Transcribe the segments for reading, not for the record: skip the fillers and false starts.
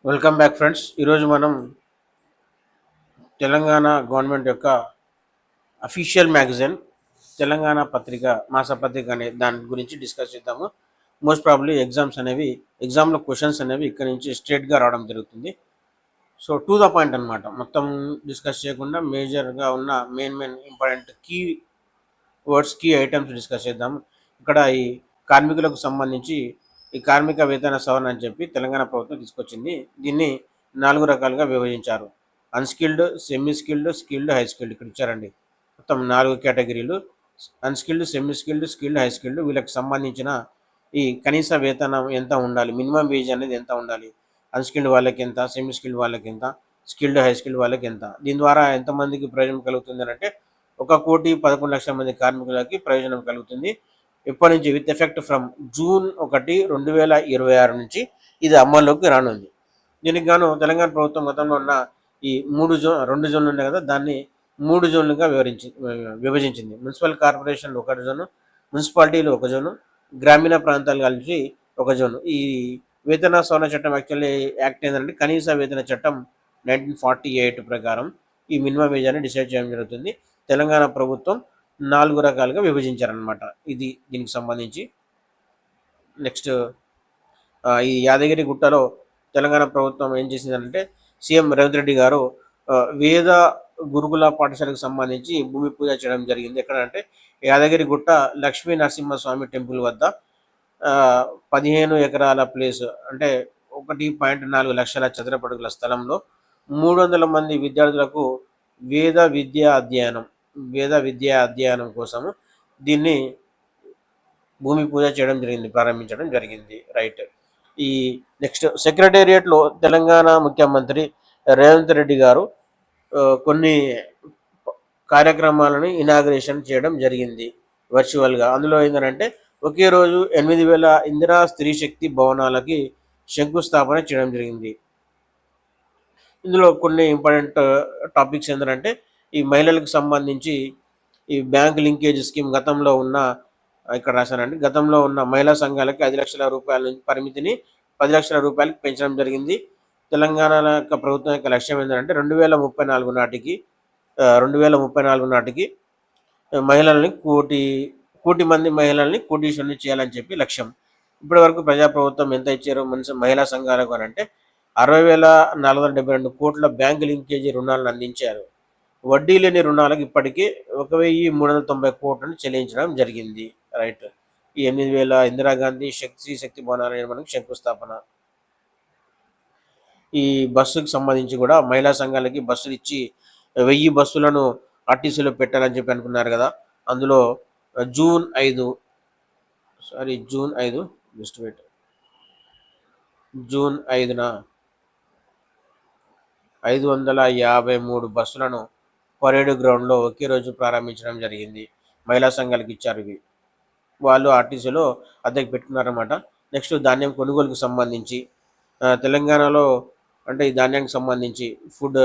Welcome back friends. ఈరోజు మనం Telangana government యొక్క అఫీషియల్ మ్యాగజైన్ తెలంగాణ పత్రిక మాసపత్రిక అనే దాని గురించి డిస్కస్ చేద్దాము. మోస్ట్ ప్రాబ్లీ ఎగ్జామ్లో క్వశ్చన్స్ అనేవి ఇక్కడ నుంచి స్ట్రేట్గా రావడం జరుగుతుంది. సో టు ద పాయింట్ అనమాట. మొత్తం డిస్కస్ చేయకుండా మేజర్గా ఉన్న main important key words, key items discuss చేద్దాం. ఇక్కడ ఈ కార్మికులకు సంబంధించి ఈ కార్మిక వేతన సవరణ అని చెప్పి తెలంగాణ ప్రభుత్వం తీసుకొచ్చింది. దీన్ని 4 రకాలుగా విభజించారు. Unskilled, semi skilled, skilled, high skilled ఇక్కడ ఇచ్చారండి. మొత్తం 4 కేటగిరీలు. Unskilled, semi skilled, skilled, high skilled వీళ్ళకి సంబంధించిన ఈ కనీస వేతనం ఎంత ఉండాలి, మినిమం వేజ్ అనేది ఎంత ఉండాలి, అన్‌స్కిల్డ్ వాళ్ళకి ఎంత, సెమీ స్కిల్డ్ వాళ్ళకి ఎంత, స్కిల్డ్, హై స్కిల్డ్ వాళ్ళకి ఎంత, దీని ద్వారా ఎంతమందికి ప్రయోజనం కలుగుతుంది అంటే 1,11,00,000 మంది కార్మికులకి ప్రయోజనం కలుగుతుంది. ఎప్పటి నుంచి? విత్ ఎఫెక్ట్ ఫ్రమ్ జూన్ 1, 2026 నుంచి ఇది అమల్లోకి రానుంది. దీనికి గాను తెలంగాణ ప్రభుత్వం గతంలో ఉన్న ఈ 2 జోన్లు ఉన్నాయి కదా, దాన్ని 3 జోన్లుగా విభజించింది. మున్సిపల్ కార్పొరేషన్లు 1 జోను, మున్సిపాలిటీలు 1 జోను, గ్రామీణ ప్రాంతాలు కలిసి 1 జోను. ఈ వేతన సవరణ చట్టం యాక్ట్ ఏంటంటే కనీస వేతన చట్టం 1948 ప్రకారం ఈ మినిమం వేజ్ అని డిసైడ్ చేయడం జరుగుతుంది. తెలంగాణ ప్రభుత్వం 4 రకాలుగా విభజించారనమాట. ఇది దీనికి సంబంధించి. నెక్స్ట్ ఈ యాదగిరి గుట్టలో తెలంగాణ ప్రభుత్వం ఏం చేసిందంటే సీఎం రేవంత్ రెడ్డి గారు వేద గురుకుల పాఠశాలకు సంబంధించి భూమి పూజ చేయడం జరిగింది. ఎక్కడంటే యాదగిరి గుట్ట లక్ష్మీ నరసింహస్వామి టెంపుల్ వద్ద 15 ఎకరాల ప్లేస్ అంటే 1.4 లక్షల చదరపడుగుల స్థలంలో 300 మంది విద్యార్థులకు వేద విద్యా అధ్యయనం కోసము దీన్ని భూమి పూజ చేయడం జరిగింది, ప్రారంభించడం జరిగింది. రైట్. ఈ నెక్స్ట్ సెక్రటేరియట్లో తెలంగాణ ముఖ్యమంత్రి రేవంత్ రెడ్డి గారు కొన్ని కార్యక్రమాలను ఇనాగ్రేషన్ చేయడం జరిగింది వర్చువల్గా. అందులో ఏంటంటే ఒకే రోజు 8,000 ఇందిరా స్త్రీ శక్తి భవనాలకి శంకుస్థాపన చేయడం జరిగింది. ఇందులో కొన్ని ఇంపార్టెంట్ టాపిక్స్ ఏంటంటే ఈ మహిళలకు సంబంధించి ఈ బ్యాంక్ లింకేజ్ స్కీమ్ గతంలో ఉన్న ఇక్కడ రాశానండి. గతంలో ఉన్న మహిళా సంఘాలకి 5 లక్షల రూపాయల పరిమితిని 10 లక్షల రూపాయలకి పెంచడం జరిగింది. తెలంగాణ యొక్క ప్రభుత్వం యొక్క లక్ష్యం ఏంటంటే 2034 నాటికి 2034 నాటికి మహిళల్ని కోటి మంది మహిళల్ని కోటీశ్వరుని చేయాలని చెప్పి లక్ష్యం. ఇప్పటి వరకు ప్రజాప్రభుత్వం ఎంత ఇచ్చారు మహిళా సంఘాలకు అని అంటే 60,472 కోట్ల బ్యాంకు లింకేజీ రుణాలను అందించారు. వడ్డీ లేని రుణాలకు ఇప్పటికీ 1,390 కోట్లను చెల్లించడం జరిగింది. రైట్. ఈ 8,000 ఇందిరాగాంధీ శక్తి భవనాల నిర్మాణానికి శంకుస్థాపన. ఈ బస్సుకి సంబంధించి కూడా మహిళా సంఘాలకి బస్సులు ఇచ్చి 1000 బస్సులను ఆర్టీసీలో పెట్టాలని చెప్పి అనుకున్నారు కదా. అందులో జూన్ 5 జూన్ 5న 553 బస్సులను పరేడ్ గ్రౌండ్లో ఒకే రోజు ప్రారంభించడం జరిగింది. మహిళా సంఘాలకు ఇచ్చారు ఇవి. వాళ్ళు ఆర్టీసీలో అద్దెకి పెట్టుకున్నారన్నమాట. నెక్స్ట్ ధాన్యం కొనుగోలుకు సంబంధించి తెలంగాణలో అంటే ఈ ధాన్యానికి సంబంధించి ఫుడ్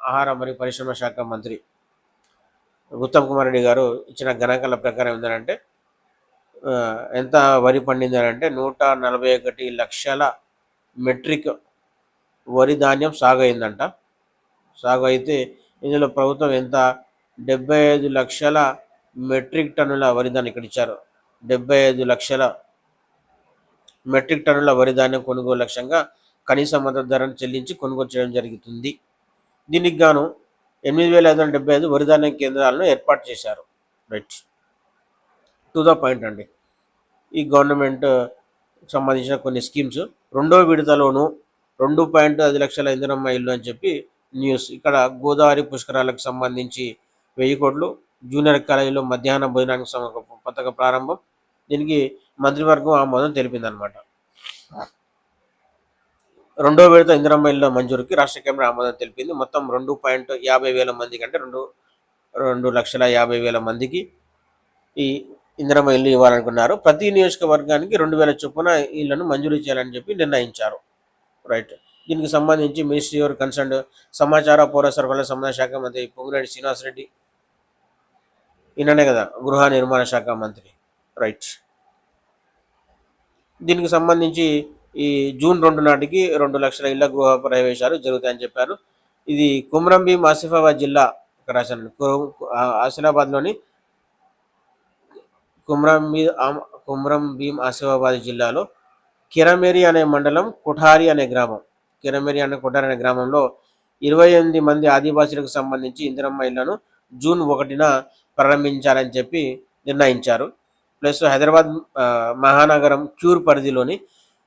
ఆహార మరియు పరిశ్రమ శాఖ మంత్రి ఉత్తమ్ కుమార్ రెడ్డి గారు ఇచ్చిన గణాంకాల ప్రకారం ఏంటంటే ఎంత వరి పండిందనంటే 141 లక్షల మెట్రిక్ వరి ధాన్యం సాగు అయిందంట. సాగు అయితే ఇందులో ప్రభుత్వం ఎంత 75 లక్షల మెట్రిక్ టన్నుల వరి ధాన్యం ఇక్కడ ఇచ్చారు. 75 లక్షల మెట్రిక్ టన్నుల వరి ధాన్యం కొనుగోలు లక్ష్యంగా కనీస మద్దతు ధరను చెల్లించి కొనుగోలు చేయడం జరుగుతుంది. దీనికి గాను 8,575 వరి ధాన్యం కేంద్రాలను ఏర్పాటు చేశారు. రైట్. టు ద పాయింట్ అండి. ఈ గవర్నమెంట్ సంబంధించిన కొన్ని స్కీమ్స్. 2వ విడతలోనూ 2.5 లక్షల ఇందిరమ్మ ఇల్లు అని చెప్పి న్యూస్. ఇక్కడ గోదావరి పుష్కరాలకు సంబంధించి 1000 కోట్లు, జూనియర్ కాలేజీలో మధ్యాహ్న భోజనానికి పథక ప్రారంభం. దీనికి మంత్రివర్గం ఆమోదం తెలిపిందనమాట. 2వ విడత ఇందిరమ్మ ఇళ్ళ మంజూరుకి రాష్ట్ర కేంద్రం ఆమోదం తెలిపింది. మొత్తం 2,50,000 మందికి అంటే 2,50,000 మందికి ఈ ఇందిరమ్మ ఇల్లు ఇవ్వాలనుకున్నారు. ప్రతి నియోజకవర్గానికి 2,000 చొప్పున ఇళ్లను మంజూరు చేయాలని చెప్పి నిర్ణయించారు. రైట్. దీనికి సంబంధించి మినిస్ట్రీ ఎవరు కన్సర్న్ సమాచార పౌర సరఫరాల సంబంధ శాఖ మంత్రి పొంగులేటి శ్రీనివాసరెడ్డి, ఈయననే కదా గృహ నిర్మాణ శాఖ మంత్రి. రైట్. దీనికి సంబంధించి ఈ జూన్ 2 నాటికి 2 లక్షల ఇళ్ల గృహ ప్రవేశాలు జరుగుతాయని చెప్పారు. ఇది కుమ్రం భీం ఆసిఫాబాద్ జిల్లా, ఇక్కడ రాశాను, ఆసిఫాబాద్లోని కుమ్రం భీం ఆసిఫాబాద్ జిల్లాలో కిరమేరి అనే మండలం, కొఠారి అనే గ్రామంలో 28 మంది ఆదివాసీలకు సంబంధించి ఇందిరమ్మ ఇళ్లను జూన్ 1న ప్రారంభించాలని చెప్పి నిర్ణయించారు. ప్లస్ హైదరాబాద్ మహానగరం క్యూర్ పరిధిలోని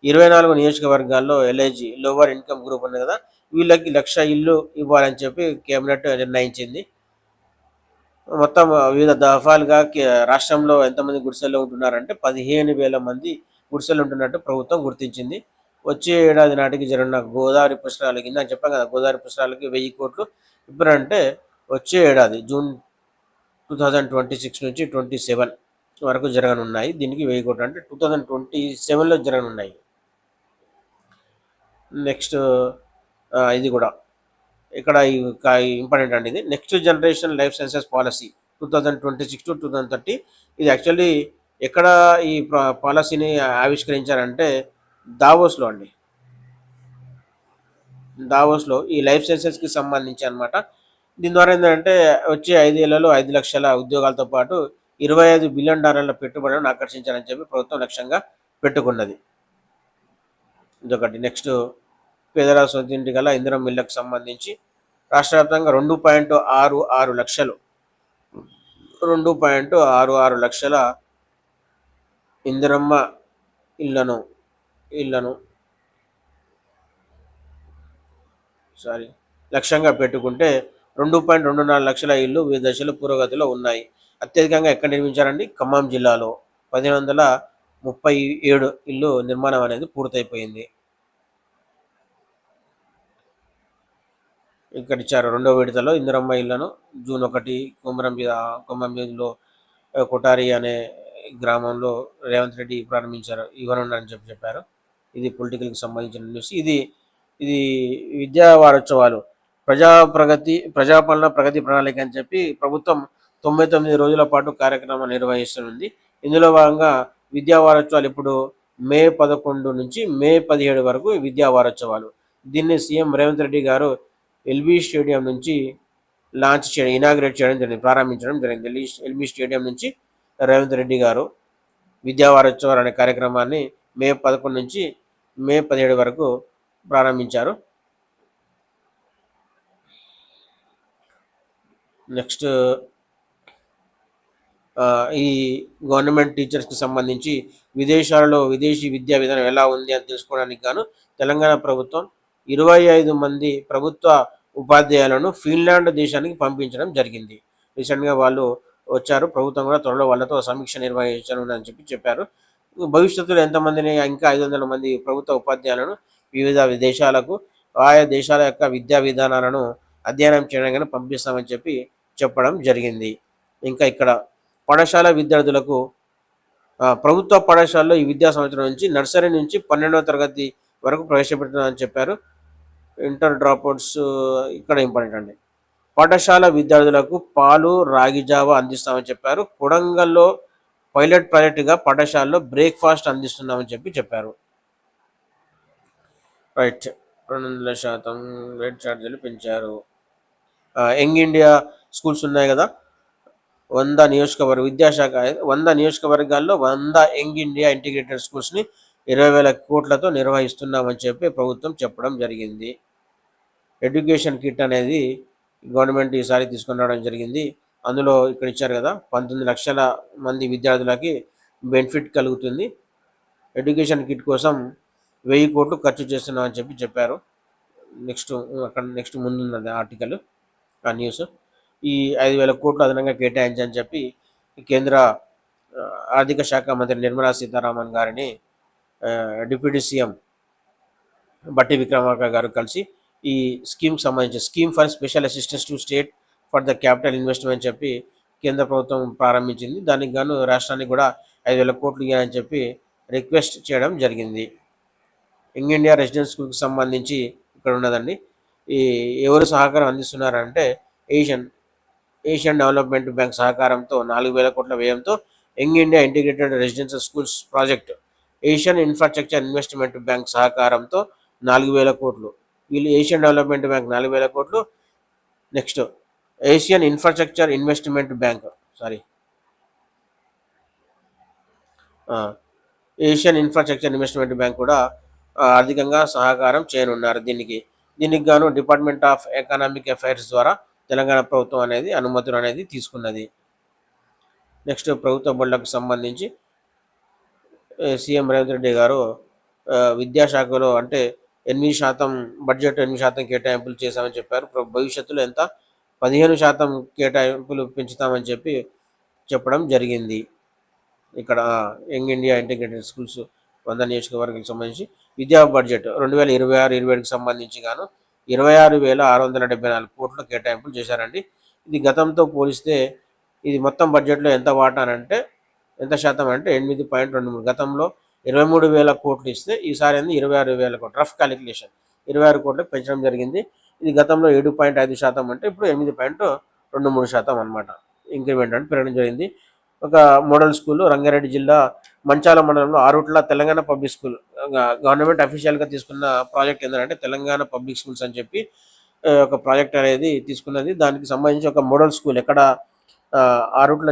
24 నియోజకవర్గాల్లో ఎల్ఐజి లోవర్ ఇన్కమ్ గ్రూప్ ఉంది కదా, వీళ్ళకి 1,00,000 ఇల్లు ఇవ్వాలని చెప్పి కేబినెట్ నిర్ణయించింది. మొత్తం వివిధ దఫాలుగా రాష్ట్రంలో ఎంతమంది గుడిసెల్లో ఉంటున్నారంటే 15,000 మంది గుడిసెలు ఉంటున్నట్టు ప్రభుత్వం గుర్తించింది. వచ్చే ఏడాది నాటికి జరిగిన గోదావరి పుష్కరాలకి, ఇందాక చెప్పాను కదా, గోదావరి పుష్కరాలకి 1000 కోట్లు ఇప్పుడంటే వచ్చే ఏడాది జూన్ 2026 నుంచి 27 వరకు జరగనున్నాయి. దీనికి 1000 కోట్లు అంటే 2027లో జరగనున్నాయి. నెక్స్ట్ ఇది కూడా ఇక్కడ ఇంపార్టెంట్ అండి. ఇది next generation life sciences policy 2026 to 2030. ఇది యాక్చువల్లీ ఎక్కడ ఈ పాలసీని ఆవిష్కరించారంటే దావోస్లో అండి. దావోస్లో ఈ లైఫ్ సైన్సెస్కి సంబంధించి అనమాట. దీని ద్వారా ఏంటంటే వచ్చే 5 ఏళ్లలో 5 లక్షల ఉద్యోగాలతో పాటు $25 బిలియన్ పెట్టుబడులను ఆకర్షించాలని చెప్పి ప్రభుత్వం లక్ష్యంగా పెట్టుకున్నది. ఇదొకటి. నెక్స్ట్ పేదల సొంతింటి గల ఇందిరమ్మ ఇళ్లకు సంబంధించి రాష్ట్ర వ్యాప్తంగా 2.66 లక్షల ఇందిరమ్మ ఇళ్లను లక్ష్యంగా పెట్టుకుంటే 2.24 లక్షల ఇళ్ళు వివిధ దశలో పురోగతిలో ఉన్నాయి. అత్యధికంగా ఎక్కడ నిర్మించారండి? ఖమ్మం జిల్లాలో 1,037 ఇళ్ళు నిర్మాణం అనేది పూర్తయిపోయింది. ఇక్కడ ఇచ్చారు 2వ విడతలో ఇందిరమ్మ ఇళ్లను జూన్ 1 కొమరంభీంలో కొఠారి అనే గ్రామంలో రేవంత్ రెడ్డి ప్రారంభించారు, ఇవ్వనున్నారని చెప్పారు. ఇది పొలిటికల్కి సంబంధించిన న్యూస్. ఇది విద్యా వారోత్సవాలు, ప్రజాపాలన ప్రగతి ప్రణాళిక అని చెప్పి ప్రభుత్వం 99 రోజుల పాటు కార్యక్రమం నిర్వహిస్తుంది. ఇందులో భాగంగా విద్యా వారోత్సవాలు ఇప్పుడు మే 11 నుంచి మే 17 వరకు విద్యా వారోత్సవాలు. దీన్ని సీఎం రేవంత్ రెడ్డి గారు ఎల్బీ స్టేడియం నుంచి ప్రారంభించడం జరిగింది. ఎల్బీ స్టేడియం నుంచి రేవంత్ రెడ్డి గారు విద్యా వారోత్సవాలు అనే కార్యక్రమాన్ని మే 11 నుంచి మే 17 వరకు ప్రారంభించారు. నెక్స్ట్ ఈ గవర్నమెంట్ టీచర్స్కి సంబంధించి విదేశాలలో విదేశీ విద్యా విధానం ఎలా ఉంది అని తెలుసుకోవడానికి గాను తెలంగాణ ప్రభుత్వం 25 మంది ప్రభుత్వ ఉపాధ్యాయులను ఫిన్లాండ్ దేశానికి పంపించడం జరిగింది. రీసెంట్గా వాళ్ళు వచ్చారు. ప్రభుత్వం కూడా త్వరలో వాళ్ళతో సమీక్ష నిర్వహించనుందని చెప్పారు. భవిష్యత్తులో ఎంతమందిని, ఇంకా 500 మంది ప్రభుత్వ ఉపాధ్యాయులను వివిధ దేశాలకు, ఆయా దేశాల యొక్క విద్యా విధానాలను అధ్యయనం చేయడానికి పంపిస్తామని చెప్పడం జరిగింది. ఇంకా ఇక్కడ పాఠశాల విద్యార్థులకు ప్రభుత్వ పాఠశాలలో ఈ విద్యా సంవత్సరం నుంచి నర్సరీ నుంచి 12వ తరగతి వరకు ప్రవేశపెడుతుందని చెప్పారు. ఇంటర్ డ్రాప్అవుట్స్ ఇక్కడ ఇంపార్టెంట్ అండి. పాఠశాల విద్యార్థులకు పాలు, రాగి జావ అందిస్తామని చెప్పారు. కొడంగల్లో పైలట్ ప్రాజెక్టుగా పాఠశాలలో బ్రేక్ఫాస్ట్ అందిస్తున్నామని చెప్పారు. రైట్. 200% రేట్ ఛార్జీలు పెంచారు. యంగ్ ఇండియా స్కూల్స్ ఉన్నాయి కదా, 100 నియోజకవర్గ విద్యాశాఖ 100 నియోజకవర్గాల్లో 100 యంగ్ ఇండియా ఇంటిగ్రేటెడ్ స్కూల్స్ని 20,000 కోట్లతో నిర్వహిస్తున్నామని ప్రభుత్వం చెప్పడం జరిగింది. ఎడ్యుకేషన్ కిట్ అనేది గవర్నమెంట్ ఈసారి తీసుకొని రావడం జరిగింది. అందులో ఇక్కడ ఇచ్చారు కదా, 19 లక్షల మంది విద్యార్థులకి బెనిఫిట్ కలుగుతుంది. ఎడ్యుకేషన్ కిట్ కోసం 1000 కోట్లు ఖర్చు చేస్తున్నామని చెప్పారు. నెక్స్ట్ ముందున్నది ఆర్టికల్, ఆ న్యూస్. ఈ 5,000 కోట్లు అదనంగా కేటాయించని చెప్పి కేంద్ర ఆర్థిక శాఖ మంత్రి నిర్మలా సీతారామన్ గారిని డిప్యూటీ సీఎం బట్టి విక్రమార్క గారు కలిసి ఈ స్కీమ్కి సంబంధించి scheme for special assistance to state for the capital investment చెప్పి కేంద్ర ప్రభుత్వం ప్రారంభించింది. దానికి గాను రాష్ట్రానికి కూడా 5,000 కోట్లు ఇవ్వాలని చెప్పి రిక్వెస్ట్ చేయడం జరిగింది. యంగ్ ఇండియా రెసిడెన్స్ స్కూల్కి సంబంధించి ఇక్కడ ఉన్నదండి. ఈ ఎవరు సహకారం అందిస్తున్నారంటే ఏషియన్ డెవలప్మెంట్ బ్యాంక్ సహకారంతో 4,000 కోట్ల వ్యయంతో young India integrated residential schools project Asian infrastructure investment bank సహకారంతో 4,000 కోట్లు. వీళ్ళు ఏషియన్ డెవలప్మెంట్ బ్యాంక్ 4,000 కోట్లు. Next Asian infrastructure investment bank sorry Asian infrastructure investment bank కూడా ఆర్థికంగా సహకారం చేయనున్నారు. దీనికి గాను డిపార్ట్మెంట్ ఆఫ్ ఎకనామిక్ అఫైర్స్ ద్వారా తెలంగాణ ప్రభుత్వం అనేది అనుమతులు అనేది తీసుకున్నది. నెక్స్ట్ ప్రభుత్వ బడులకు సంబంధించి సీఎం రేవంత్ రెడ్డి గారు విద్యాశాఖలో అంటే 8% బడ్జెట్ 8% కేటాయింపులు చేశామని చెప్పారు. భవిష్యత్తులో ఎంత 15% కేటాయింపులు పెంచుతామని చెప్పడం జరిగింది. ఇక్కడ యంగ్ ఇండియా ఇంటిగ్రేటెడ్ స్కూల్స్ 100 నియోజకవర్గాలకు సంబంధించి విద్యా బడ్జెట్ 2026-27కి సంబంధించి గాను 26,674 కోట్లు కేటాయింపులు చేశారండి. ఇది గతంతో పోలిస్తే ఇది మొత్తం బడ్జెట్లో ఎంత వాటా అంటే ఎంత శాతం అంటే 8.23. గతంలో 23,000 కోట్లు ఇస్తే ఈసారి 26,000 కోట్లు. రఫ్ క్యాలిక్యులేషన్ 26 కోట్లకు పెంచడం జరిగింది. ఇది గతంలో 7.5% అంటే ఇప్పుడు 8.23% అనమాట. ఇంక్రిమెంట్ అంటే పెరగడం జరిగింది. ఒక మోడల్ స్కూల్ రంగారెడ్డి జిల్లా మంచాల మండలంలో Arutla Telangana public school government అఫీషియల్గా తీసుకున్న ప్రాజెక్ట్ ఏంటంటే తెలంగాణ పబ్లిక్ స్కూల్స్ అని చెప్పి ఒక ప్రాజెక్ట్ అనేది తీసుకున్నది. దానికి సంబంధించి ఒక మోడల్ స్కూల్ ఎక్కడ ఆరుట్ల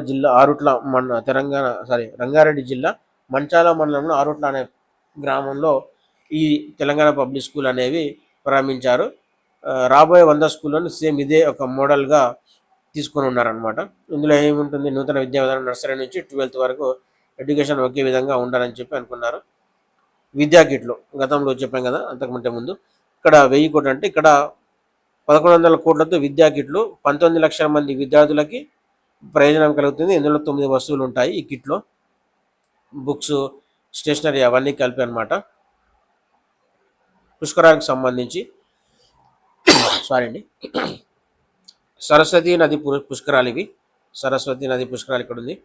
రంగారెడ్డి జిల్లా మంచాల మండలంలో ఆరుట్ల అనే గ్రామంలో ఈ తెలంగాణ పబ్లిక్ స్కూల్ అనేవి ప్రారంభించారు. రాబోయే 100 స్కూళ్ళను సేమ్ ఇదే ఒక మోడల్గా తీసుకొని ఉన్నారనమాట. ఇందులో ఏముంటుంది, నూతన విద్యా విధానం నర్సరీ నుంచి 12th వరకు ఎడ్యుకేషన్ ఒకే విధంగా ఉండాలని చెప్పి అనుకున్నారు. విద్యా కిట్లు గతంలో చెప్పాం కదా అంతకుముందే ముందు. ఇక్కడ 1000 కోట్లు అంటే ఇక్కడ 1,100 కోట్లతో విద్యా కిట్లు 19 లక్షల మంది విద్యార్థులకి ప్రయోజనం కలుగుతుంది. ఇందులో 9 వస్తువులు ఉంటాయి ఈ కిట్లో, బుక్స్, స్టేషనరీ అవన్నీ కలిపి అనమాట. పుష్కరాలకు సంబంధించి సారీ అండి, సరస్వతి నది పుష్కరాలు ఇవి. సరస్వతి నది పుష్కరాలు ఇక్కడ ఉంది.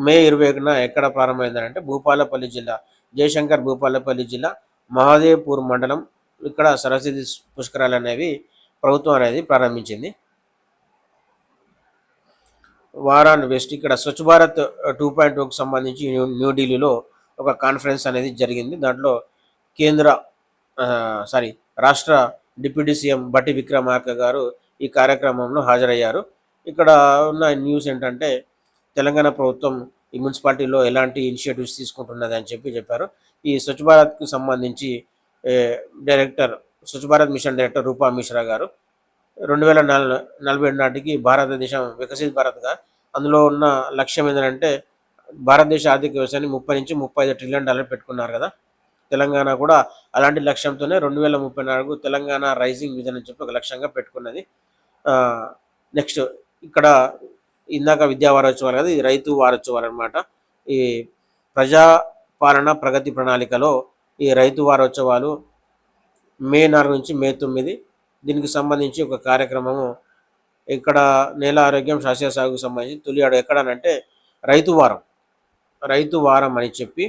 మే 21న ఎక్కడ ప్రారంభమైందంటే భూపాలపల్లి జిల్లా, జయశంకర్ భూపాలపల్లి జిల్లా మహాదేవ్పూర్ మండలం. ఇక్కడ సరస్వతి పుష్కరాలు అనేవి ప్రభుత్వం అనేది ప్రారంభించింది. వారాన్ వెస్ట్ ఇక్కడ స్వచ్ఛ భారత్ 2.0కు సంబంధించి న్యూఢిల్లీలో ఒక కాన్ఫరెన్స్ అనేది జరిగింది. దాంట్లో రాష్ట్ర డిప్యూటీ సీఎం బట్టి విక్రమార్క గారు ఈ కార్యక్రమంలో హాజరయ్యారు. ఇక్కడ ఉన్న న్యూస్ ఏంటంటే తెలంగాణ ప్రభుత్వం ఈ మున్సిపాలిటీలో ఎలాంటి ఇనిషియేటివ్స్ తీసుకుంటున్నది అని చెప్పారు. ఈ స్వచ్ఛ భారత్కు సంబంధించి స్వచ్ఛ భారత్ మిషన్ డైరెక్టర్ రూపా మిశ్రా గారు 2040 నాటికి భారతదేశం వికసిత్ భారత్గా, అందులో ఉన్న లక్ష్యం ఏంటంటే భారతదేశ ఆర్థిక వ్యవస్థని 30 నుంచి 35 ట్రిలియన్ డాలర్ పెట్టుకున్నారు కదా. తెలంగాణ కూడా అలాంటి లక్ష్యంతోనే 2034 తెలంగాణ రైజింగ్ విజన్ అని చెప్పి ఒక లక్ష్యంగా పెట్టుకున్నది. నెక్స్ట్ ఇక్కడ ఇందాక విద్యా వారోత్సవాలు కదా, ఇది రైతు వారోత్సవాలు అనమాట. ఈ ప్రజాపాలన ప్రగతి ప్రణాళికలో ఈ రైతు వారోత్సవాలు మే 4 నుంచి మే 9. దీనికి సంబంధించి ఒక కార్యక్రమము ఇక్కడ నేల ఆరోగ్యం శాస్త్రీయ సాగుకు సంబంధించి తొలి అడుగు ఎక్కడనంటే రైతు వారం అని చెప్పి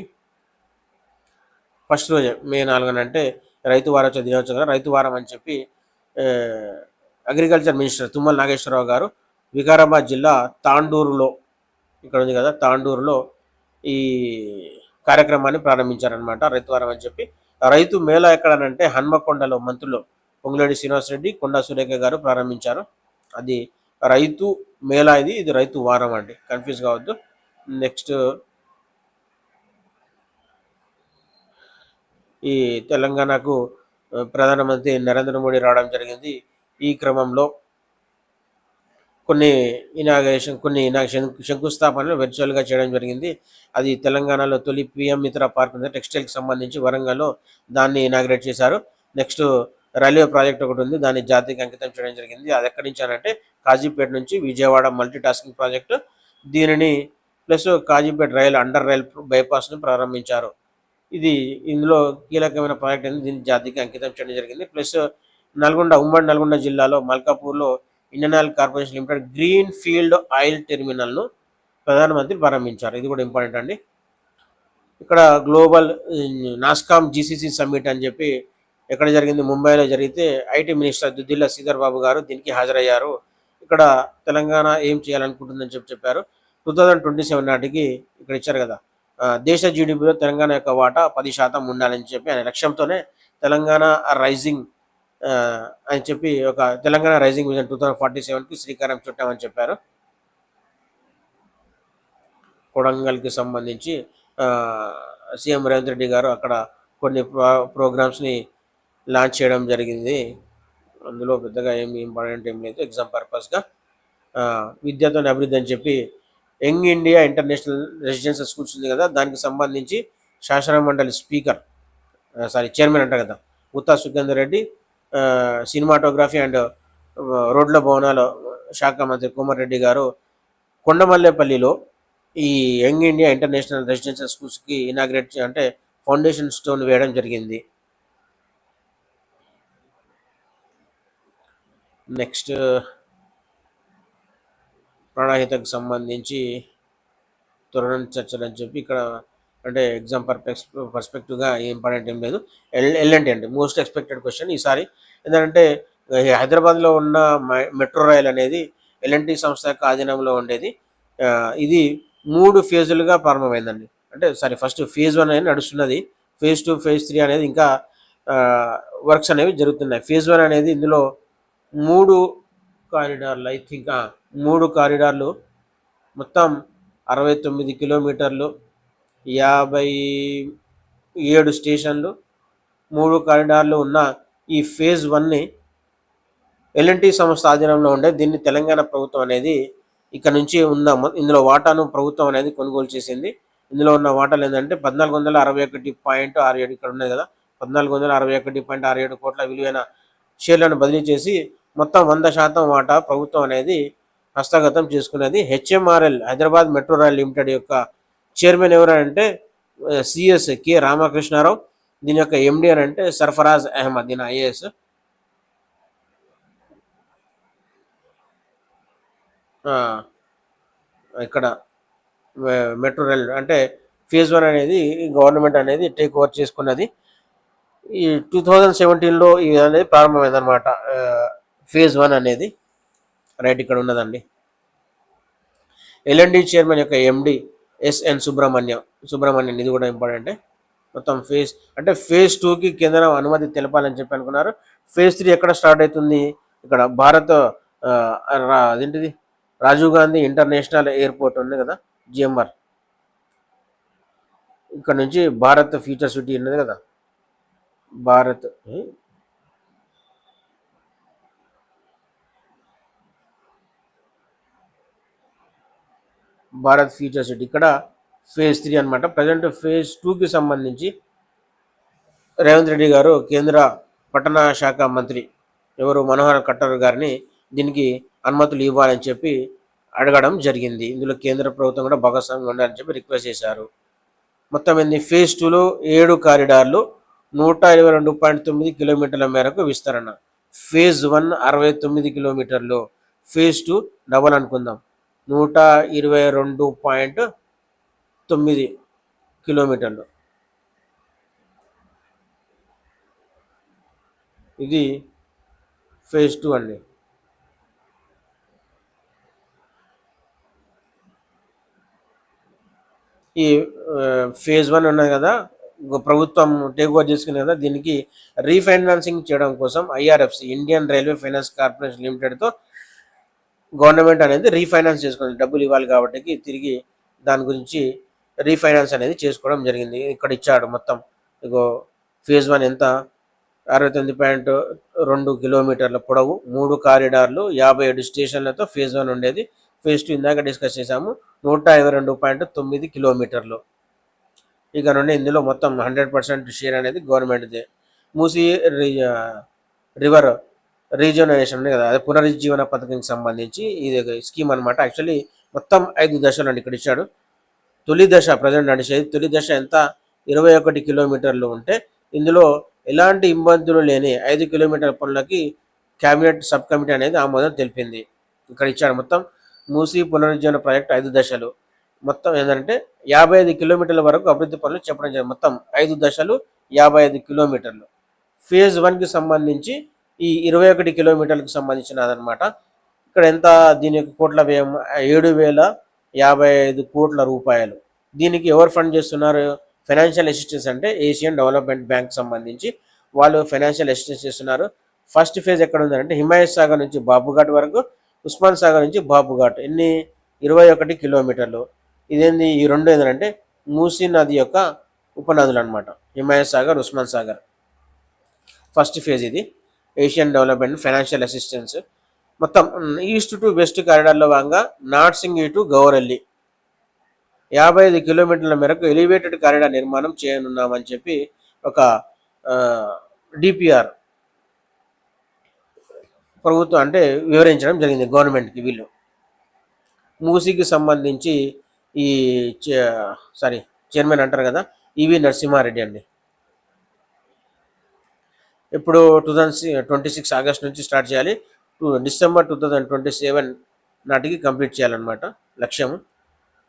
ఫస్ట్ రోజే మే 4 అంటే రైతు వారోత్సవ దినోత్సవం, రైతు వారం అని చెప్పి అగ్రికల్చర్ మినిస్టర్ తుమ్మల నాగేశ్వరరావు గారు వికారాబాద్ జిల్లా తాండూరులో, ఇక్కడ ఉంది కదా తాండూరులో ఈ కార్యక్రమాన్ని ప్రారంభించారనమాట. రైతు వారం అని చెప్పి. రైతు మేళా ఎక్కడనంటే హన్మకొండలో మంత్రులు పొంగులేటి శ్రీనివాసరెడ్డి, కొండా సురేఖ గారు ప్రారంభించారు. అది రైతు మేళా, ఇది రైతు వారం అండి, కన్ఫ్యూజ్ కావద్దు. నెక్స్ట్ ఈ తెలంగాణకు ప్రధానమంత్రి నరేంద్ర మోడీ రావడం జరిగింది. ఈ క్రమంలో కొన్ని శంకుస్థాపనలు వర్చువల్గా చేయడం జరిగింది. అది తెలంగాణలో తొలి పిఎం మిత్ర పార్క్ ఉంది, టెక్స్టైల్కి సంబంధించి వరంగల్లో దాన్ని ఇనాగ్రేట్ చేశారు. నెక్స్ట్ రైల్వే ప్రాజెక్ట్ ఒకటి ఉంది, దాన్ని జాతికి అంకితం చేయడం జరిగింది. అది ఎక్కడి నుంచి అంటే కాజీపేట నుంచి విజయవాడ మల్టీ టాస్కింగ్ ప్రాజెక్టు. దీనిని ప్లస్ కాజీపేట అండర్ రైల్ బైపాస్ను ప్రారంభించారు. ఇందులో కీలకమైన ప్రాజెక్ట్ అనేది దీన్ని జాతికి అంకితం చేయడం జరిగింది. ప్లస్ ఉమ్మడి నల్గొండ జిల్లాలో మల్కాపూర్లో Indian oil corporation limited green field oil టెర్మినల్ను ప్రధానమంత్రి ప్రారంభించారు. ఇది కూడా ఇంపార్టెంట్ అండి. ఇక్కడ గ్లోబల్ నాస్కామ్ జీసీసీ సమ్మిట్ అని చెప్పి ఎక్కడ జరిగింది, ముంబైలో జరిగితే ఐటీ మినిస్టర్ దుద్దిల్ల శ్రీధర్ బాబు గారు దీనికి హాజరయ్యారు. ఇక్కడ తెలంగాణ ఏం చేయాలనుకుంటుందని చెప్పారు. 2027 నాటికి ఇక్కడ ఇచ్చారు కదా, దేశ జీడిపిలో తెలంగాణ యొక్క వాటా 10% ఉండాలని చెప్పి అనే లక్ష్యంతోనే తెలంగాణ రైజింగ్ అని చెప్పి ఒక తెలంగాణ రైజింగ్ విజన్ 2047కి శ్రీకారం చుట్టామని చెప్పారు. కొడంగల్కి సంబంధించి సీఎం రేవంత్ రెడ్డి గారు అక్కడ కొన్ని ప్రోగ్రామ్స్ని లాంచ్ చేయడం జరిగింది. అందులో పెద్దగా ఏమి ఇంపార్టెంట్ ఏం లేదు, ఎగ్జామ్ పర్పస్గా విద్యతో అభివృద్ధి అని చెప్పి young India international residential schools ఉంది కదా, దానికి సంబంధించి శాసన మండలి స్పీకర్ చైర్మన్ అంట కదా ఉత్తా సుఖేందర్ రెడ్డి, సినిమాటోగ్రఫీ అండ్ రోడ్ల భవనాల శాఖ మంత్రి కోమటిరెడ్డి గారు కొండమల్లేపల్లిలో ఈ యంగ్ ఇండియా ఇంటర్నేషనల్ రెసిడెన్షియల్ స్కూల్స్కి ఇనాగ్రేట్ అంటే ఫౌండేషన్ స్టోన్ వేయడం జరిగింది. నెక్స్ట్ ప్రాణహితకు సంబంధించి త్వరణ చర్చలు అని చెప్పి ఇక్కడ అంటే ఎగ్జామ్ పర్స్పెక్టివ్గా ఇంపార్టెంట్ ఏం లేదు. ఎల్ఎన్టీ అంటే మోస్ట్ ఎక్స్పెక్టెడ్ క్వశ్చన్ ఈసారి ఏంటంటే హైదరాబాద్లో ఉన్న మెట్రో రైల్ అనేది ఎల్ఎన్టీ సంస్థ యొక్క ఆధీనంలో ఉండేది. ఇది 3 ఫేజులుగా ప్రారంభమైందండి. అంటే ఫస్ట్ ఫేజ్ 1 అనేది నడుస్తున్నది, ఫేజ్ 2 ఫేజ్ 3 అనేది ఇంకా వర్క్స్ అనేవి జరుగుతున్నాయి. ఫేజ్ 1 అనేది ఇందులో 3 కారిడార్లు ఐ థింక్ 3 కారిడార్లు మొత్తం 69 కిలోమీటర్లు, 57 స్టేషన్లు, 3 కారిడార్లు ఉన్న ఈ ఫేజ్ 1ని ఎల్ఎన్టీ సంస్థ ఆధీనంలో ఉండే దీన్ని తెలంగాణ ప్రభుత్వం అనేది ఇక్కడ నుంచి ఇందులో వాటాను ప్రభుత్వం అనేది కొనుగోలు చేసింది. ఇందులో ఉన్న వాటాలు ఏంటంటే 1461.67 ఇక్కడ ఉన్నాయి కదా, 1461.67 కోట్ల విలువైన షేర్లను బదిలీ చేసి మొత్తం 100% వాటా ప్రభుత్వం అనేది హస్తగతం చేసుకున్నది. HMRL Hyderabad metro rail limited యొక్క చైర్మన్ ఎవరంటే సిఎస్ కె రామకృష్ణారావు, దీని యొక్క ఎండి అని అంటే సర్ఫరాజ్ అహ్మద్, దీని ఐఏఎస్. ఇక్కడ మెట్రో రైల్ అంటే ఫేజ్ 1 అనేది గవర్నమెంట్ అనేది టేక్ ఓవర్ చేసుకున్నది. ఈ 2017లో ఇది అనేది ప్రారంభమైంది అనమాట ఫేజ్ 1 అనేది. రైట్, ఇక్కడ ఉన్నదండి. ఎల్ఎన్డి చైర్మన్ యొక్క ఎండి ఎస్ఎన్ సుబ్రహ్మణ్యం, ఇది కూడా ఇంపార్టెంటే. మొత్తం ఫేజ్ 2కి కేంద్రం అనుమతి తెలపాలని చెప్పి అనుకున్నారు. ఫేజ్ 3 ఎక్కడ స్టార్ట్ అవుతుంది, ఇక్కడ అదేంటిది రాజీవ్ గాంధీ ఇంటర్నేషనల్ ఎయిర్పోర్ట్ ఉంది కదా, జిఎంఆర్, ఇక్కడ నుంచి భారత్ ఫ్యూచర్ సిటీ ఉన్నది కదా, భారత్ ఫ్యూచర్ సిటీ ఇక్కడ ఫేజ్ 3 అనమాట. ప్రజెంట్ ఫేజ్ 2కి సంబంధించి రేవంత్ రెడ్డి గారు కేంద్ర పట్టణ శాఖ మంత్రి ఎవరు మనోహర్ ఖట్టర్ గారిని దీనికి అనుమతులు ఇవ్వాలని చెప్పి అడగడం జరిగింది. ఇందులో కేంద్ర ప్రభుత్వం కూడా భాగస్వామ్యం ఉండాలని చెప్పి రిక్వెస్ట్ చేశారు. మొత్తం ఫేజ్ 2లో 7 కారిడార్లు 122.9 కిలోమీటర్ల మేరకు విస్తరణ. ఫేజ్ 1 69 కిలోమీటర్లు, ఫేజ్ 2 డబల్ అనుకుందాం 122.9 కిలోమీటర్లు. ఇది ఫేజ్ 2 అండి. ఈ ఫేజ్ 1 ఉన్నది కదా, ప్రభుత్వం టేక్ ఓవర్ చేసుకునే కదా, దీనికి రీఫైనాన్సింగ్ చేయడం కోసం IRFC Indian railway finance corporation లిమిటెడ్తో గవర్నమెంట్ అనేది రీఫైనాన్స్ చేసుకుంది. డబ్బులు ఇవ్వాలి కాబట్టి తిరిగి దాని గురించి రీఫైనాన్స్ అనేది చేసుకోవడం జరిగింది. ఇక్కడ ఇచ్చాడు మొత్తం. ఇగో ఫేజ్ 1 ఎంత, 69.2 కిలోమీటర్ల పొడవు, 3 కారిడార్లు, 57 స్టేషన్లతో ఫేజ్ 1 ఉండేది. ఫేజ్ 2 ఇందాక డిస్కస్ చేసాము, 122.9 కిలోమీటర్లు. ఇక నుండి ఇందులో మొత్తం 100% షేర్ అనేది గవర్నమెంట్దే. మూసీ రివర్ రీజనరేషన్ ఉంది కదా, అది పునరుజ్జీవన పథకానికి సంబంధించి ఇది స్కీమ్ అనమాట. యాక్చువల్లీ మొత్తం 5 దశలు అండి ఇక్కడ ఇచ్చాడు. తొలి దశ ప్రజెంట్ నడిచేది, తొలి దశ ఎంత 21 కిలోమీటర్లు ఉంటే ఇందులో ఎలాంటి ఇబ్బందులు లేని 5 కిలోమీటర్ల పనులకి క్యాబినెట్ సబ్ కమిటీ అనేది ఆమోదం తెలిపింది. ఇక్కడ ఇచ్చాడు మొత్తం మూసీ పునరుజ్జీవన ప్రాజెక్ట్ 5 దశలు, మొత్తం ఏంటంటే 55 కిలోమీటర్ల వరకు అభివృద్ధి పనులు చెప్పడం జరిగింది. మొత్తం 5 దశలు 55 కిలోమీటర్లు. ఫేజ్ 1కి సంబంధించి ఈ 21 కిలోమీటర్లకు సంబంధించిన అదనమాట. ఇక్కడ ఎంత, దీని యొక్క కోట్ల వ్యయం 7,055 కోట్ల రూపాయలు. దీనికి ఎవరు ఫండ్ చేస్తున్నారు? ఫైనాన్షియల్ అసిస్టెన్స్ అంటే ఏషియన్ డెవలప్మెంట్ బ్యాంక్ సంబంధించి వాళ్ళు ఫైనాన్షియల్ అసిస్టెన్స్ చేస్తున్నారు. ఫస్ట్ ఫేజ్ ఎక్కడ ఉందంటే హిమాయత్ సాగర్ నుంచి బాబుఘాట్ వరకు, ఉస్మాన్ సాగర్ నుంచి బాబుఘాట్ ఎన్ని 21 కిలోమీటర్లు. ఇదేంది ఈ రెండు ఏంటంటే మూసీ నది యొక్క ఉపనదులు అనమాట. హిమాయత్ సాగర్, ఉస్మాన్ సాగర్ ఫస్ట్ ఫేజ్ ఇది ఏషియన్ డెవలప్మెంట్ ఫైనాన్షియల్ అసిస్టెన్స్. మొత్తం ఈస్ట్ టు వెస్ట్ కారిడార్లో భాగంగా నార్సింగి టు గౌరెల్లి 55 కిలోమీటర్ల మేరకు ఎలివేటెడ్ కారిడార్ నిర్మాణం చేయనున్నామని చెప్పి ఒక డిపిఆర్ ప్రభుత్వం అంటే వివరించడం జరిగింది గవర్నమెంట్కి. వీళ్ళు మూసీకి సంబంధించి ఈ చైర్మన్ అంటారు కదా, ఈవి నరసింహారెడ్డి అండి. ఇప్పుడు 2026 ఆగస్ట్ నుంచి స్టార్ట్ చేయాలి, డిసెంబర్ 2027 నాటికి కంప్లీట్ చేయాలన్నమాట లక్ష్యము.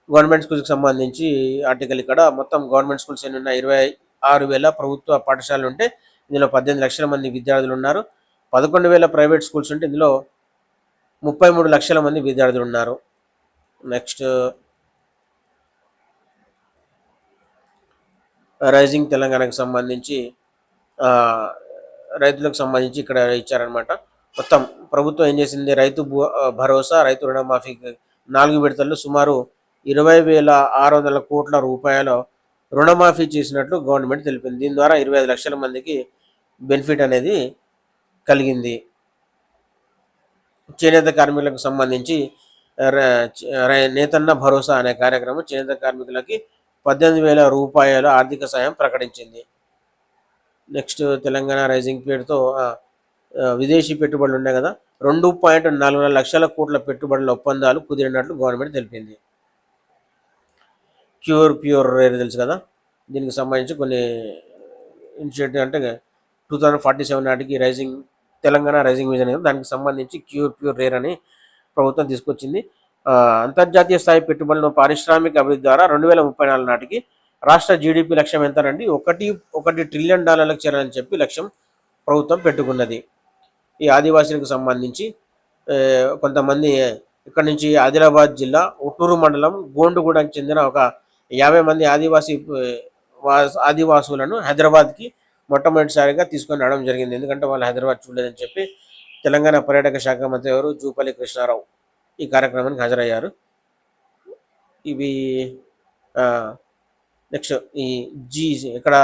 గవర్నమెంట్ స్కూల్స్కి సంబంధించి ఆర్టికల్ ఇక్కడ మొత్తం గవర్నమెంట్ స్కూల్స్ ఎన్ని ఉన్నాయి? 26,000 ప్రభుత్వ పాఠశాలలు ఉంటే ఇందులో 18 లక్షల మంది విద్యార్థులు ఉన్నారు. 11,000 ప్రైవేట్ స్కూల్స్ ఉంటే ఇందులో 33 లక్షల మంది విద్యార్థులు ఉన్నారు. నెక్స్ట్ రైజింగ్ తెలంగాణకు సంబంధించి రైతులకు సంబంధించి ఇక్కడ ఇచ్చారనమాట. మొత్తం ప్రభుత్వం ఏం చేసింది? రైతు భరోసా, రైతు రుణమాఫీకి 4 విడతల్లో సుమారు 20,600 కోట్ల రూపాయల రుణమాఫీ చేసినట్లు గవర్నమెంట్ తెలిపింది. దీని ద్వారా 25 లక్షల మందికి బెనిఫిట్ అనేది కలిగింది. చేనేత కార్మికులకు సంబంధించి నేతన్న భరోసా అనే కార్యక్రమం చేనేత కార్మికులకి 18,000 రూపాయల ఆర్థిక సాయం ప్రకటించింది. నెక్స్ట్ తెలంగాణ రైజింగ్ పేరుతో విదేశీ పెట్టుబడులు ఉన్నాయి కదా, 2.44 లక్షల కోట్ల పెట్టుబడుల ఒప్పందాలు కుదిరినట్లు గవర్నమెంట్ తెలిపింది. ప్యూర్ రేర్ తెలుసు కదా, దీనికి సంబంధించి కొన్ని ఇనిషియేటివ్ అంటే 2047 నాటికి తెలంగాణ రైజింగ్ విజన్, దానికి సంబంధించి ప్యూర్ రేర్ అని ప్రభుత్వం తీసుకొచ్చింది. అంతర్జాతీయ స్థాయి పెట్టుబడులను పారిశ్రామిక అభివృద్ధి ద్వారా 2034 నాటికి రాష్ట్ర జీడిపి లక్ష్యం ఎంతనండి? $1 ట్రిలియన్ చేరాలని చెప్పి లక్ష్యం ప్రభుత్వం పెట్టుకున్నది. ఈ ఆదివాసీలకు సంబంధించి కొంతమంది ఇక్కడ నుంచి ఆదిలాబాద్ జిల్లా ఉట్నూరు మండలం గోండుగూడకు చెందిన ఒక 50 మంది ఆదివాసులను హైదరాబాద్కి మొట్టమొదటిసారిగా తీసుకొని రావడం జరిగింది. ఎందుకంటే వాళ్ళు హైదరాబాద్ చూడలేదని చెప్పి తెలంగాణ పర్యాటక శాఖ మంత్రి ఎవరు? జూపల్లి కృష్ణారావు ఈ కార్యక్రమానికి హాజరయ్యారు. ఇవి నెక్స్ట్ ఇక్కడ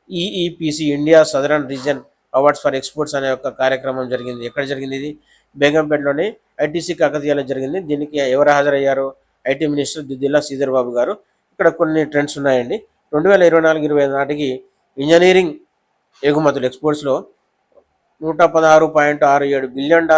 EEPC India southern reason awards for exports అనే ఒక కార్యక్రమం జరిగింది. ఎక్కడ జరిగింది? ఇది బేగంపేటలోని ఐటీసీ కాకతీయాలో జరిగింది. దీనికి ఎవరు హాజరయ్యారు? ఐటీ మినిస్టర్ దుద్దిల్లా శ్రీధర్ బాబు గారు. ఇక్కడ కొన్ని ట్రెండ్స్ ఉన్నాయండి. 2024-25 నాటికి ఇంజనీరింగ్ ఎగుమతులు ఎక్స్పోర్ట్స్లో $116.67 బిలియన్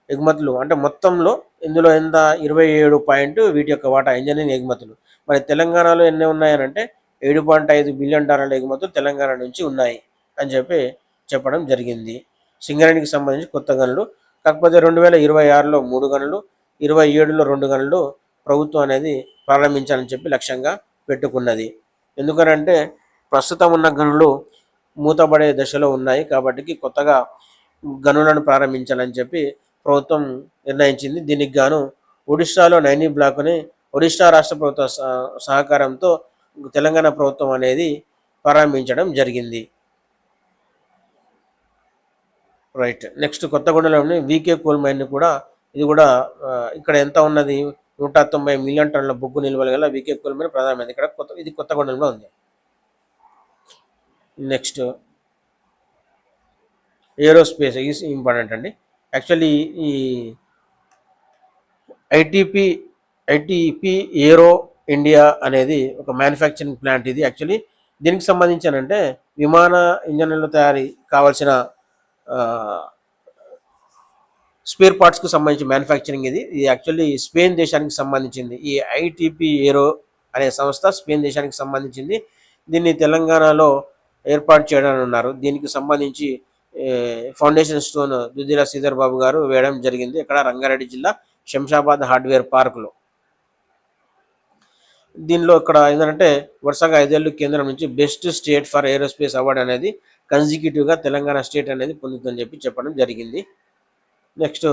ఎగుమతులు, అంటే మొత్తంలో ఇందులో ఎంత? 27 వీటి యొక్క వాటా ఇంజనీరింగ్ ఎగుమతులు. మరి తెలంగాణలో ఎన్ని ఉన్నాయనంటే 7.5 బిలియన్ ఎగుమతులు తెలంగాణ నుంచి ఉన్నాయి అని చెప్పడం జరిగింది. సింగరేణికి సంబంధించి కొత్త గనులు, కాకపోతే 2026లో 3 గనులు, 27లో 2 గనులు ప్రభుత్వం అనేది ప్రారంభించాలని చెప్పి లక్ష్యంగా పెట్టుకున్నది. ఎందుకనంటే ప్రస్తుతం ఉన్న గనులు మూతపడే దశలో ఉన్నాయి కాబట్టి కొత్తగా గనులను ప్రారంభించాలని చెప్పి ప్రభుత్వం నిర్ణయించింది. దీనికి గాను ఒడిశాలో నైని బ్లాక్ని ఒడిశా రాష్ట్ర ప్రభుత్వ సహకారంతో తెలంగాణ ప్రభుత్వం అనేది ప్రారంభించడం జరిగింది. రైట్. నెక్స్ట్ కొత్తగూడెంలోని వీకే కోల్ మైన్ కూడా, ఇది కూడా ఇక్కడ ఎంత ఉన్నది? 190 మిలియన్ టన్నుల బొగ్గు నిల్వలు గల వీకే కోల్ మైన్ ప్రధానమైంది. ఇక్కడ ఇది కొత్తగూడెంలో ఉంది. నెక్స్ట్ ఏరోస్పేస్ ఈజ్ ఇంపార్టెంట్ అండి. యాక్చువల్లీ ఈ ఐటీపీ ఏరో ఇండియా అనేది ఒక మ్యానుఫ్యాక్చరింగ్ ప్లాంట్. ఇది యాక్చువల్లీ దీనికి సంబంధించానంటే విమాన ఇంజన్ల తయారీ కావాల్సిన స్పేర్ పార్ట్స్కు సంబంధించి మ్యానుఫ్యాక్చరింగ్ ఇది యాక్చువల్లీ స్పెయిన్ దేశానికి సంబంధించింది. ఈ ఐటీపీ ఏరో అనే సంస్థ స్పెయిన్ దేశానికి సంబంధించింది. దీన్ని తెలంగాణలో ఏర్పాటు చేయడం ఉన్నారు. దీనికి సంబంధించి ఫౌండేషన్ స్టోన్ దుద్దిల శ్రీధర్ బాబు గారు వేయడం జరిగింది. ఇక్కడ రంగారెడ్డి జిల్లా శంషాబాద్ హార్డ్వేర్ పార్కులో. దీనిలో ఇక్కడ ఏంటంటే వరుసగా 5 ఏళ్ళు కేంద్రం నుంచి best state for aerospace award అనేది కన్సిక్యూటివ్గా తెలంగాణ స్టేట్ అనేది పొందుతుందని చెప్పడం జరిగింది. నెక్స్ట్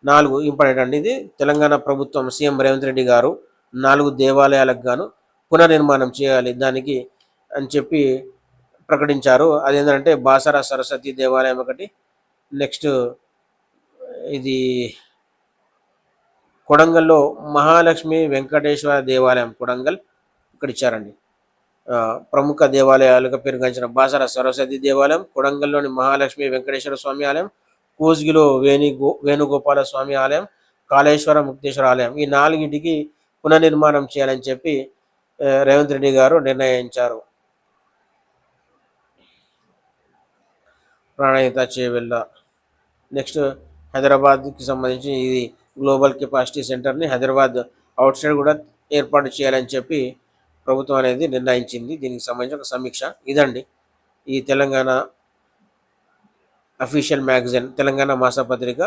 4 ఇంపార్టెంట్ అండి. ఇది తెలంగాణ ప్రభుత్వం సీఎం రేవంత్ రెడ్డి గారు 4 దేవాలయాలకు గాను పునర్నిర్మాణం చేయాలి దానికి అని చెప్పి ప్రకటించారు. అదేంటంటే బాసర సరస్వతి దేవాలయం ఒకటి, నెక్స్ట్ ఇది కొడంగల్లో మహాలక్ష్మి వెంకటేశ్వర దేవాలయం కొడంగల్ ఇక్కడ ఇచ్చారండి. ప్రముఖ దేవాలయాలుగా పేరుగాంచిన బాసర సరస్వతి దేవాలయం, కొడంగల్లోని మహాలక్ష్మి వెంకటేశ్వర స్వామి ఆలయం, కోస్గిలో వేణుగోపాల స్వామి ఆలయం, కాళేశ్వర ముక్తేశ్వర ఆలయం, ఈ నాలుగింటికి పునర్నిర్మాణం చేయాలని చెప్పి రేవంత్ రెడ్డి గారు నిర్ణయించారు. ప్రాణహిత చేవెళ్ళ. నెక్స్ట్ హైదరాబాద్కి సంబంధించి ఇది గ్లోబల్ కెపాసిటీ సెంటర్ని హైదరాబాద్ అవుట్ సైడ్ కూడా ఏర్పాటు చేయాలని చెప్పి ప్రభుత్వం అనేది నిర్ణయించింది. దీనికి సంబంధించిన ఒక సమీక్ష ఇదండి ఈ తెలంగాణ అఫీషియల్ మ్యాగజైన్ తెలంగాణ మాసపత్రిక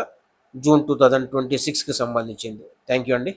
జూన్ 2026కి సంబంధించింది. థ్యాంక్ యూ అండి.